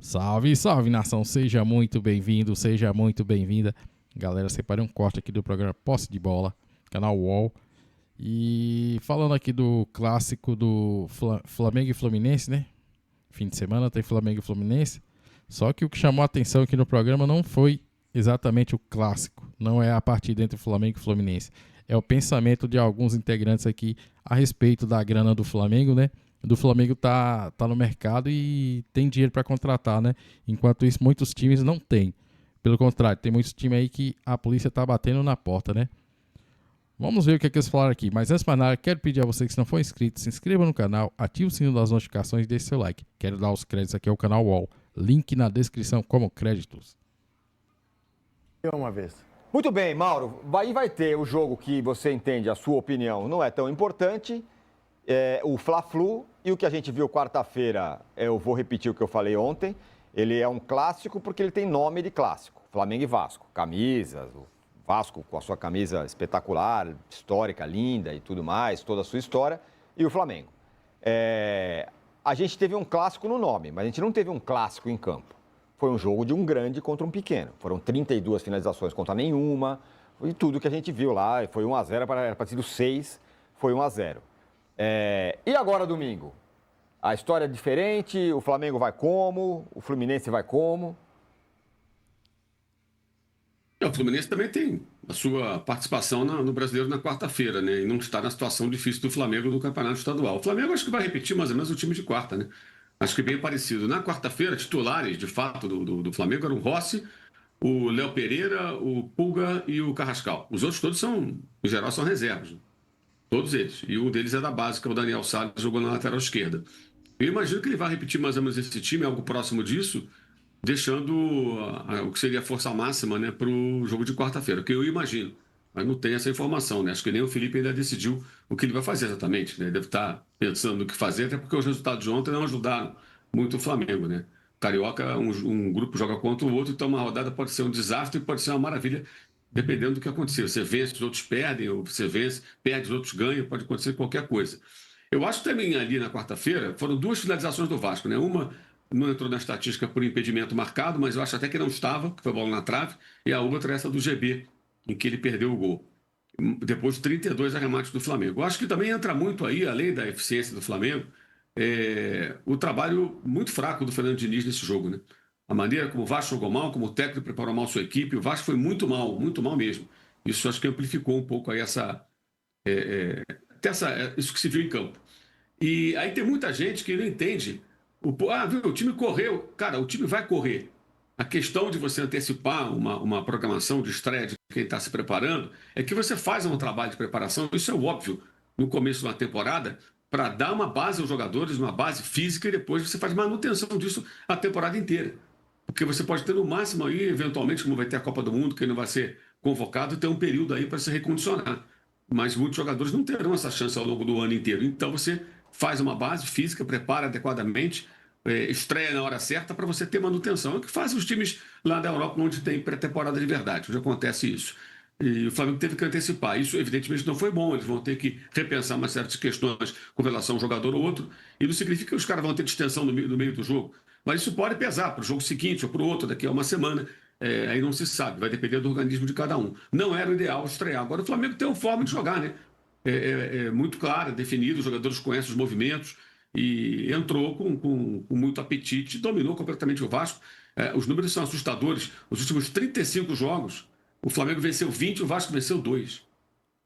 Salve, salve nação, seja muito bem-vindo, seja muito bem-vinda. Galera, separei um corte aqui do programa Posse de Bola, canal UOL. E falando aqui do clássico do Flamengo e Fluminense, né? Fim de semana tem Flamengo e Fluminense. Só que o que chamou a atenção aqui no programa não foi exatamente o clássico, não é a partida entre Flamengo e Fluminense. É o pensamento de alguns integrantes aqui a respeito da grana do Flamengo, né? Do Flamengo tá no mercado e tem dinheiro para contratar, né? Enquanto isso, muitos times não têm. Pelo contrário, tem muitos times aí que a polícia tá batendo na porta, né? Vamos ver o que é que eles falaram aqui. Mas antes de mais nada, quero pedir a você que se não for inscrito, se inscreva no canal, ative o sininho das notificações e deixe seu like. Quero dar os créditos aqui ao canal UOL. Link na descrição como créditos. Uma vez. Muito bem, Mauro. Aí vai ter o jogo que você entende, a sua opinião não é tão importante, o Fla-Flu, e o que a gente viu quarta-feira, eu vou repetir o que eu falei ontem, ele é um clássico porque ele tem nome de clássico, Flamengo e Vasco, camisas, o Vasco com a sua camisa espetacular, histórica, linda e tudo mais, toda a sua história, e o Flamengo. A gente teve um clássico no nome, mas a gente não teve um clássico em campo. Foi um jogo de um grande contra um pequeno. Foram 32 finalizações contra nenhuma. E tudo que a gente viu lá, foi 1-0, era para ter sido 6, foi 1-0. E agora, domingo? A história é diferente, o Flamengo vai como? O Fluminense vai como? O Fluminense também tem a sua participação no Brasileiro na quarta-feira, né? E não está na situação difícil do Flamengo no Campeonato Estadual. O Flamengo acho que vai repetir mais ou menos o time de quarta, né? Acho que bem parecido. Na quarta-feira, titulares, de fato, do Flamengo eram o Rossi, o Léo Pereira, o Pulga e o Carrascal. Os outros todos são, em geral, são reservas. Todos eles. E um deles é da base, que é o Daniel Salles, jogou na lateral esquerda. Eu imagino que ele vai repetir mais ou menos esse time, algo próximo disso, deixando o que seria a força máxima, né, para o jogo de quarta-feira, que eu imagino. Mas não tem essa informação, né? Acho que nem o Felipe ainda decidiu o que ele vai fazer exatamente, né? Deve estar pensando no que fazer, até porque os resultados de ontem não ajudaram muito o Flamengo, né? Carioca, um grupo joga contra o outro, então uma rodada pode ser um desastre e pode ser uma maravilha, dependendo do que acontecer. Você vence, os outros perdem, ou você vence, perde, os outros ganham, pode acontecer qualquer coisa. Eu acho que também ali na quarta-feira foram duas finalizações do Vasco, né? Uma não entrou na estatística por impedimento marcado, mas eu acho até que não estava, que foi bola na trave, e a outra é essa do GB, em que ele perdeu o gol. Depois de 32 arremates do Flamengo. Eu acho que também entra muito aí, além da eficiência do Flamengo, o trabalho muito fraco do Fernando Diniz nesse jogo, né? A maneira como o Vasco jogou mal, como o técnico preparou mal sua equipe, o Vasco foi muito mal mesmo. Isso acho que amplificou um pouco aí isso que se viu em campo. E aí tem muita gente que não entende. Viu, o time correu. Cara, o time vai correr. A questão de você antecipar uma programação de estreia de quem está se preparando é que você faz um trabalho de preparação, isso é óbvio, no começo de uma temporada, para dar uma base aos jogadores, uma base física, e depois você faz manutenção disso a temporada inteira. Porque você pode ter no máximo aí, eventualmente, como vai ter a Copa do Mundo, que ele não vai ser convocado, ter um período aí para se recondicionar. Mas muitos jogadores não terão essa chance ao longo do ano inteiro. Então você faz uma base física, prepara adequadamente, estreia na hora certa para você ter manutenção. É o que fazem os times lá da Europa, onde tem pré-temporada de verdade, onde acontece isso. E o Flamengo teve que antecipar. Isso, evidentemente, não foi bom. Eles vão ter que repensar uma série de questões com relação a um jogador ou outro. E não significa que os caras vão ter distensão no meio do jogo. Mas isso pode pesar para o jogo seguinte ou para o outro, daqui a uma semana. Aí não se sabe, vai depender do organismo de cada um. Não era o ideal estrear. Agora o Flamengo tem uma forma de jogar, né? Muito clara, definido, os jogadores conhecem os movimentos e entrou com muito apetite, dominou completamente o Vasco. Os números são assustadores. Os últimos 35 jogos, o Flamengo venceu 20, o Vasco venceu 2.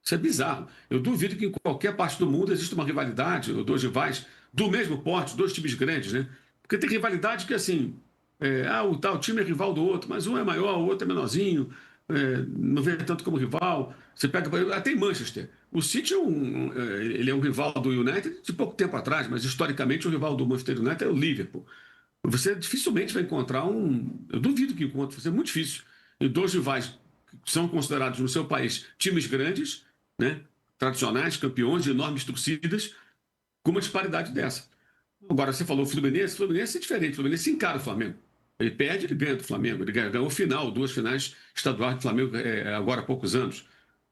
Isso é bizarro. Eu duvido que em qualquer parte do mundo exista uma rivalidade, ou dois rivais do mesmo porte, dois times grandes, né? Porque tem rivalidade que, assim, o tal time é rival do outro, mas um é maior, o outro é menorzinho, não vê tanto como rival. Você pega, até em Manchester. O City ele é um rival do United de pouco tempo atrás, mas historicamente o rival do Manchester United é o Liverpool. Você dificilmente vai encontrar eu duvido que encontre, vai ser muito difícil. E dois rivais que são considerados no seu país times grandes, né, tradicionais, campeões, de enormes torcidas, com uma disparidade dessa. Agora, você falou Fluminense é diferente, o Fluminense encara o Flamengo. Ele perde, ele ganha do Flamengo. Ele ganhou final, duas finais estaduais do Flamengo agora há poucos anos.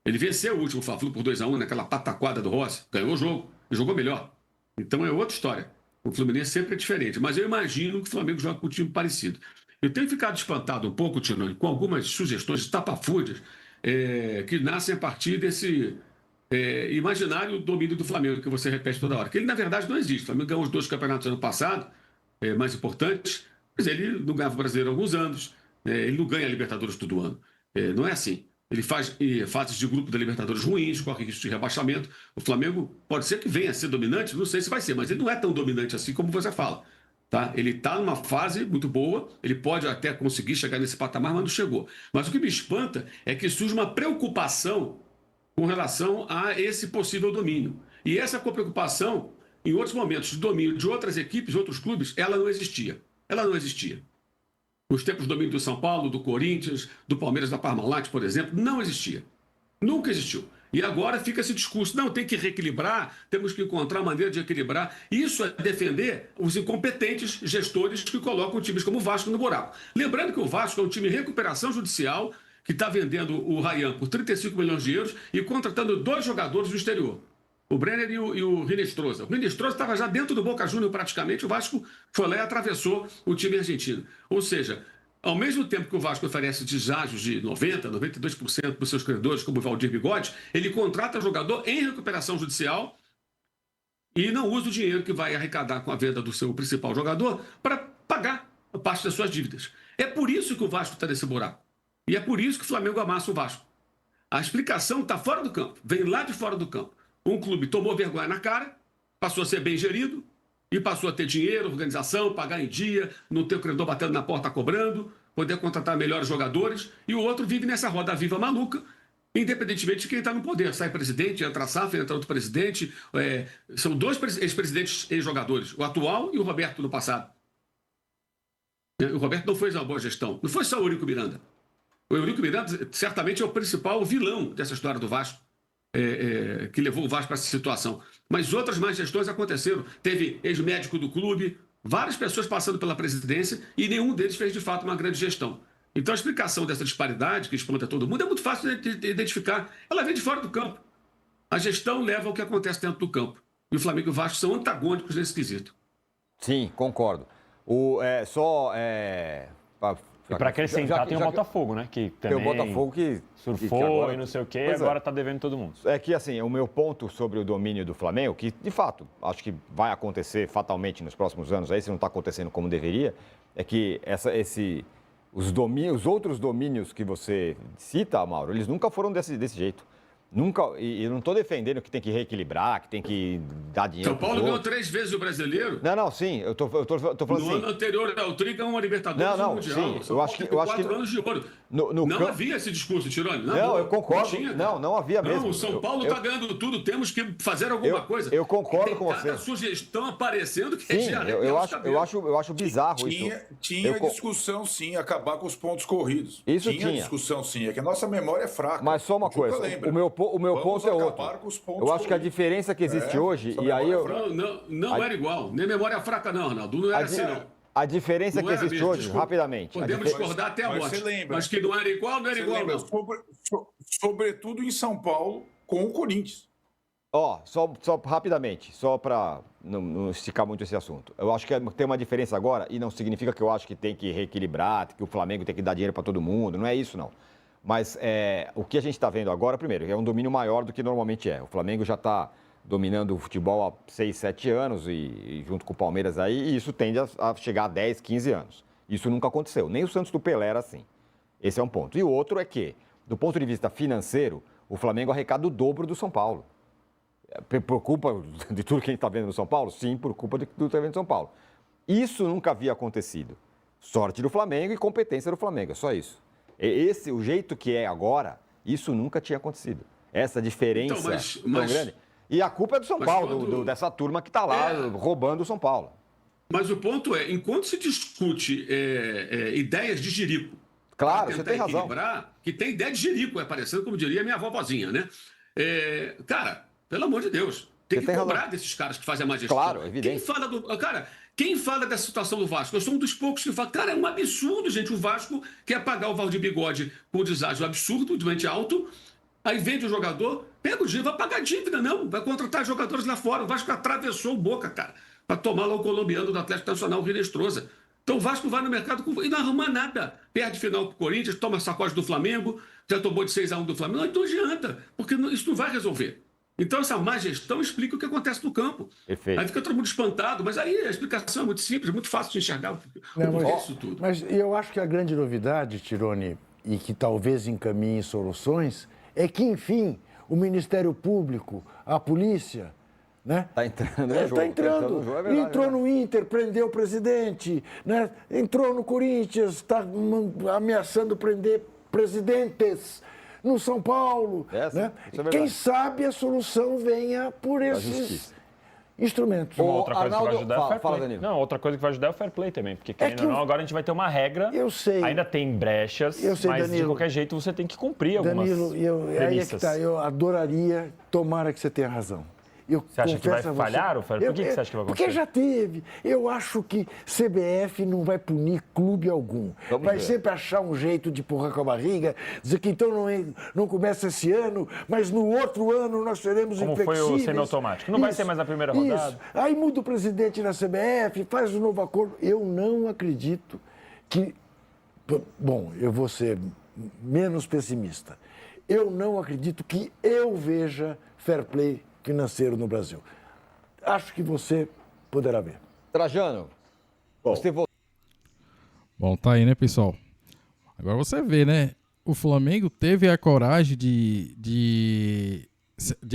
Ele venceu o último Fla-Flu por 2-1 naquela pataquada do Rossi, ganhou o jogo e jogou melhor. Então é outra história. O Fluminense sempre é diferente, mas eu imagino que o Flamengo joga com um time parecido. Eu tenho ficado espantado um pouco, Tironi, com algumas sugestões estapafúrdias que nascem a partir desse imaginário domínio do Flamengo, que você repete toda hora. Que ele, na verdade, não existe. O Flamengo ganhou os 2 campeonatos ano passado, mais importantes, mas ele não ganhava o Brasileiro há alguns anos, ele não ganha a Libertadores todo ano. Não é assim. Ele faz fases de grupo da Libertadores ruins, corre risco de rebaixamento. O Flamengo pode ser que venha a ser dominante, não sei se vai ser, mas ele não é tão dominante assim como você fala. Tá? Ele está numa fase muito boa, ele pode até conseguir chegar nesse patamar, mas não chegou. Mas o que me espanta é que surge uma preocupação com relação a esse possível domínio. E essa preocupação, em outros momentos de domínio de outras equipes, outros clubes, ela não existia. Ela não existia. Nos tempos do domínio do São Paulo, do Corinthians, do Palmeiras, da Parmalat, por exemplo, não existia. Nunca existiu. E agora fica esse discurso, não, tem que reequilibrar, temos que encontrar maneira de equilibrar. Isso é defender os incompetentes gestores que colocam times como o Vasco no buraco. Lembrando que o Vasco é um time em recuperação judicial, que está vendendo o Ryan por 35 milhões de euros e contratando 2 jogadores do exterior, o Brenner e o Rinestrosa. O Rinestrosa estava já dentro do Boca Juniors praticamente, o Vasco foi lá e atravessou o time argentino. Ou seja, ao mesmo tempo que o Vasco oferece deságios de 90%, 92% para os seus credores, como o Valdir Bigode, ele contrata jogador em recuperação judicial e não usa o dinheiro que vai arrecadar com a venda do seu principal jogador para pagar a parte das suas dívidas. É por isso que o Vasco está nesse buraco. E é por isso que o Flamengo amassa o Vasco. A explicação está fora do campo, vem lá de fora do campo. Um clube tomou vergonha na cara, passou a ser bem gerido e passou a ter dinheiro, organização, pagar em dia, não ter o credor batendo na porta cobrando, poder contratar melhores jogadores. E o outro vive nessa roda viva maluca, independentemente de quem está no poder. Sai presidente, entra SAF, entra outro presidente. São 2 ex-presidentes ex-jogadores, o atual e o Roberto no passado. O Roberto não fez uma boa gestão. Não foi só o Eurico Miranda. O Eurico Miranda certamente é o principal vilão dessa história do Vasco, que levou o Vasco para essa situação. Mas outras más gestões aconteceram. Teve ex-médico do clube, várias pessoas passando pela presidência e nenhum deles fez, de fato, uma grande gestão. Então, a explicação dessa disparidade, que espanta todo mundo, é muito fácil de identificar. Ela vem de fora do campo. A gestão leva ao que acontece dentro do campo. E o Flamengo e o Vasco são antagônicos nesse quesito. Sim, concordo. E para acrescentar, tem o Botafogo, né? Que também tem o Botafogo que surfou agora, e não sei o quê, e agora está devendo todo mundo. É que, assim, o meu ponto sobre o domínio do Flamengo, que, de fato, acho que vai acontecer fatalmente nos próximos anos, aí se não está acontecendo como deveria, é que os outros domínios que você cita, Mauro, eles nunca foram desse jeito. Nunca, e eu não estou defendendo que tem que reequilibrar, que tem que dar dinheiro. São Paulo ganhou 3 vezes o Brasileiro. Não, sim, eu tô falando assim. No ano anterior ao Tri ganhou uma Libertadores e um Mundial. Sim, eu acho que 4 anos de ouro. Não havia esse discurso, Tironi. Eu concordo. Não havia mesmo. Não, o São Paulo está ganhando tudo, temos que fazer alguma coisa. Eu concordo com você. Tem sugestão aparecendo que sim, eu acho bizarro isso. Tinha discussão, sim, acabar com os pontos corridos. Isso tinha discussão, sim. É que a nossa memória é fraca. Mas só uma coisa, o meu ponto é outro. Eu acho que a diferença que existe hoje, e aí Não era igual. Nem memória fraca, não, Arnaldo. Não era assim, não. A diferença que existe hoje, desculpa, rapidamente. Podemos discordar até a morte. Mas que não era igual, não era igual, não. Sobretudo em São Paulo, com o Corinthians. Só rapidamente, só para não esticar muito esse assunto. Eu acho que tem uma diferença agora, e não significa que eu acho que tem que reequilibrar, que o Flamengo tem que dar dinheiro para todo mundo, não é isso, não. Mas o que a gente está vendo agora, primeiro, é um domínio maior do que normalmente é. O Flamengo já está dominando o futebol há 6, 7 anos, e junto com o Palmeiras aí, e isso tende a chegar a 10, 15 anos. Isso nunca aconteceu. Nem o Santos do Pelé era assim. Esse é um ponto. E o outro é que, do ponto de vista financeiro, o Flamengo arrecada o dobro do São Paulo. Por culpa de tudo que a gente está vendo no São Paulo? Sim, por culpa de tudo que está vendo no São Paulo. Isso nunca havia acontecido. Sorte do Flamengo e competência do Flamengo, é só isso. O jeito que é agora, isso nunca tinha acontecido. Essa diferença tão grande. E a culpa é do São Paulo, dessa turma que está lá roubando o São Paulo. Mas o ponto é, enquanto se discute ideias de jirico, claro, você tem razão. Que tem ideia de jirico, parecendo, como diria minha vovozinha, né? Cara, pelo amor de Deus, tem que cobrar desses caras que fazem a má gestão. Claro, evidente. Quem fala dessa situação do Vasco? Eu sou um dos poucos que fala, cara, é um absurdo, gente. O Vasco quer pagar o Valdir Bigode com um deságio absurdo, doente alto, aí vende o jogador, pega o dinheiro, vai pagar dívida, não. Vai contratar jogadores lá fora. O Vasco atravessou o Boca, cara. para tomar lá o colombiano do Atlético Nacional, o Rinestrosa. Então o Vasco vai no mercado e não arruma nada. Perde final para o Corinthians, toma sacode do Flamengo, já tomou de 6-1 do Flamengo. Não adianta, porque isso não vai resolver. Então essa má gestão explica o que acontece no campo. Perfeito. Aí fica todo mundo espantado, mas aí a explicação é muito simples, muito fácil de enxergar o porquê disso tudo. Mas eu acho que a grande novidade, Tironi, e que talvez encaminhe soluções, é que, enfim, o Ministério Público, a polícia, né? Está entrando, Está entrando. Entrou no Inter, prendeu o presidente, né? Entrou no Corinthians, está ameaçando prender presidentes no São Paulo. Né? Quem sabe a solução venha por esses instrumentos. Outra coisa que vai ajudar é o fair play. Danilo. Não, outra coisa que vai ajudar é o fair play também. Porque, querendo ou não, agora a gente vai ter uma regra. Eu sei. Ainda tem brechas, Eu sei, mas Danilo. de qualquer jeito você tem que cumprir algumas Danilo, aí é que tá, eu adoraria, tomara que você tenha razão. Você acha que vai falhar o fair play? Por que você acha que vai acontecer? Porque já teve. Eu acho que CBF não vai punir clube algum. Vai sempre achar um jeito de empurrar com a barriga, dizer que então não começa esse ano, mas no outro ano nós seremos Como inflexíveis. foi o semiautomático. Não vai ser mais na primeira rodada. Isso. Aí muda o presidente na CBF, faz um novo acordo. Eu não acredito que... Bom, eu vou ser menos pessimista. Eu não acredito que eu veja fair play financeiro no Brasil. Acho que você poderá ver. Trajano, você voltou. Bom, tá aí, né, pessoal? Agora você vê, né? O Flamengo teve a coragem de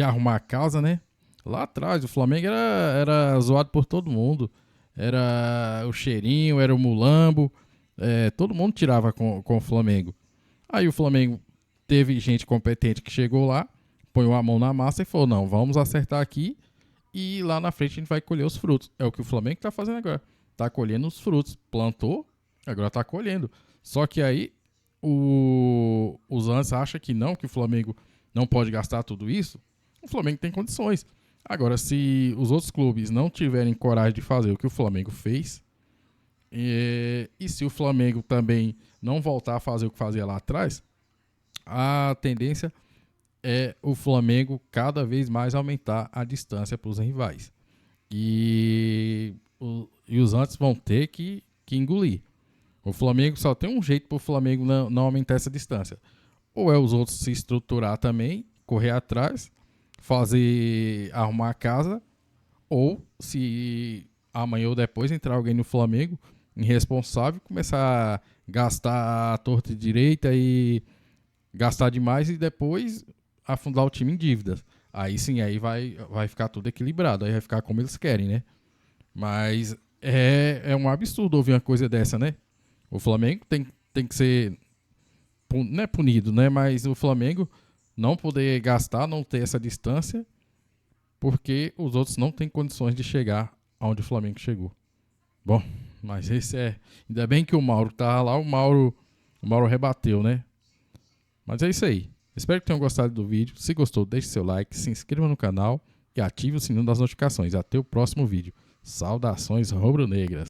arrumar a casa, né? Lá atrás, o Flamengo era zoado por todo mundo. Era o Cheirinho, era o Mulambo. Todo mundo tirava com o Flamengo. Aí o Flamengo teve gente competente que chegou lá, põe a mão na massa e falou, não, vamos acertar aqui e lá na frente a gente vai colher os frutos. É o que o Flamengo está fazendo agora. Está colhendo os frutos. Plantou, agora está colhendo. Só que aí os antes acham que o Flamengo não pode gastar tudo isso. O Flamengo tem condições. Agora, se os outros clubes não tiverem coragem de fazer o que o Flamengo fez, e se o Flamengo também não voltar a fazer o que fazia lá atrás, a tendência é o Flamengo cada vez mais aumentar a distância para os rivais. E os antes vão ter que engolir. O Flamengo só tem um jeito para o Flamengo não aumentar essa distância. Ou é os outros se estruturar também, correr atrás, arrumar a casa, ou se amanhã ou depois entrar alguém no Flamengo irresponsável, começar a gastar à torta e direita e gastar demais e depois afundar o time em dívidas. Aí sim, aí vai ficar tudo equilibrado, aí vai ficar como eles querem, né? Mas é um absurdo ouvir uma coisa dessa, né? O Flamengo tem que ser, não é punido, né? Mas o Flamengo não poder gastar, não ter essa distância, porque os outros não têm condições de chegar aonde o Flamengo chegou. Bom, mas esse ainda bem que o Mauro tá lá, o Mauro rebateu, né? Mas é isso aí. Espero que tenham gostado do vídeo. Se gostou, deixe seu like, se inscreva no canal e ative o sininho das notificações. Até o próximo vídeo. Saudações rubro-negras.